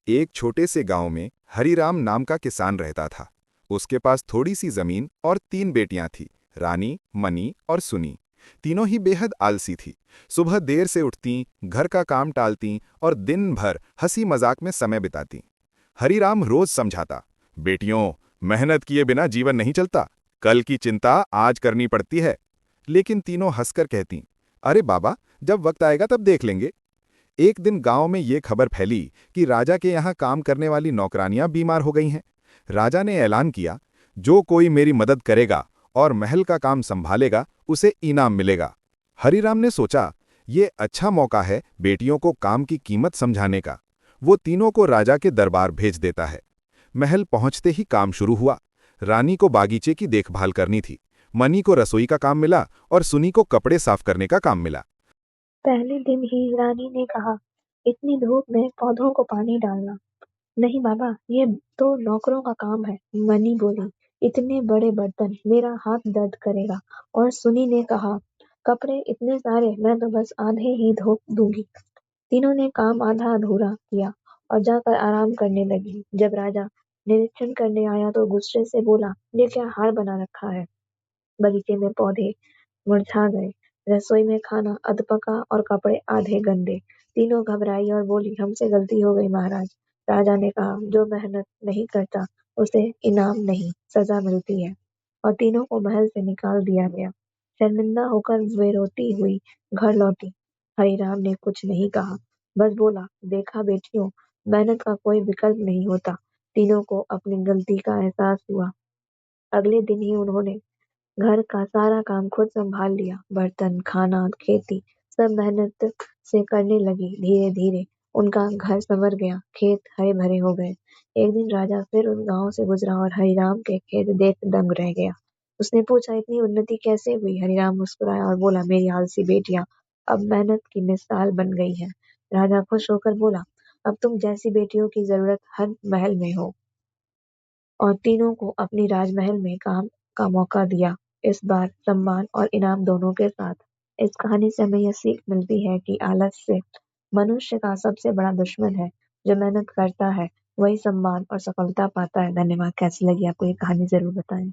एक छोटे से गांव में हरिराम नाम का किसान रहता था। उसके पास थोड़ी सी जमीन और 3 बेटियां थीं, रानी, मनी और सुनी। तीनों ही बेहद आलसी थी। सुबह देर से उठतीं, घर का काम टालतीं और दिन भर हंसी मजाक में समय बितातीं। हरिराम रोज समझाता, बेटियों, मेहनत किए बिना जीवन नहीं चलता। कल की चिंता आज करनी पड़ती है। लेकिन तीनों हंसकर कहतीं, अरे बाबा, जब वक्त आएगा तब देख लेंगे। एक दिन गांव में ये खबर फैली कि राजा के यहाँ काम करने वाली नौकरानियां बीमार हो गई हैं। राजा ने ऐलान किया, जो कोई मेरी मदद करेगा और महल का काम संभालेगा, उसे इनाम मिलेगा। हरिराम ने सोचा, ये अच्छा मौका है बेटियों को काम की कीमत समझाने का। वो तीनों को राजा के दरबार भेज देता है। महल पहुंचते ही काम शुरू हुआ। रानी को बागीचे की देखभाल करनी थी, मनी को रसोई का काम मिला और सुनी को कपड़े साफ करने का काम मिला। पहले दिन ही रानी ने कहा, इतनी धूप में पौधों को पानी डालना। नहीं बाबा, ये तो नौकरों का काम है। मनी बोली, इतने बड़े बर्तन, मेरा हाथ दर्द करेगा। और सुनी ने कहा, कपड़े इतने सारे, मैं तो बस आधे ही धो दूंगी। तीनों ने काम आधा अधूरा किया और जाकर आराम करने लगी। जब राजा निरीक्षण करने आया तो गुस्से से बोला, ये क्या हाल बना रखा है। बगीचे में पौधे मुरझा गए, रसोई में खाना अधपका और कपड़े आधे गंदे। तीनों घबराई और बोली, हमसे गलती हो गई महाराज। राजा ने कहा, जो मेहनत नहीं करता उसे इनाम नहीं, सजा मिलती है। और तीनों को महल से निकाल दिया गया। शर्मिंदा होकर वे रोती हुई घर लौटी। हरिराम ने कुछ नहीं कहा, बस बोला, देखा बेटियों, मेहनत का कोई विकल्प नहीं होता। तीनों को अपनी गलती का एहसास हुआ। अगले दिन ही उन्होंने घर का सारा काम खुद संभाल लिया। बर्तन, खाना, खेती सब मेहनत से करने लगी। धीरे धीरे उनका घर संवर गया, खेत हरे भरे हो गए। एक दिन राजा फिर उस गांव से गुजरा और हरिराम के खेत देख दंग रह गया। उसने पूछा, इतनी उन्नति कैसे हुई। हरिराम मुस्कुराया और बोला, मेरी आलसी बेटियां अब मेहनत की मिसाल बन गई है। राजा खुश होकर बोला, अब तुम जैसी बेटियों की जरूरत हर महल में हो। और तीनों को अपनी राजमहल में काम का मौका दिया, इस बार सम्मान और इनाम दोनों के साथ। इस कहानी से हमें यह सीख मिलती है कि आलस से मनुष्य का सबसे बड़ा दुश्मन है। जो मेहनत करता है वही सम्मान और सफलता पाता है। धन्यवाद। कैसी लगी आपको ये कहानी, जरूर बताएं।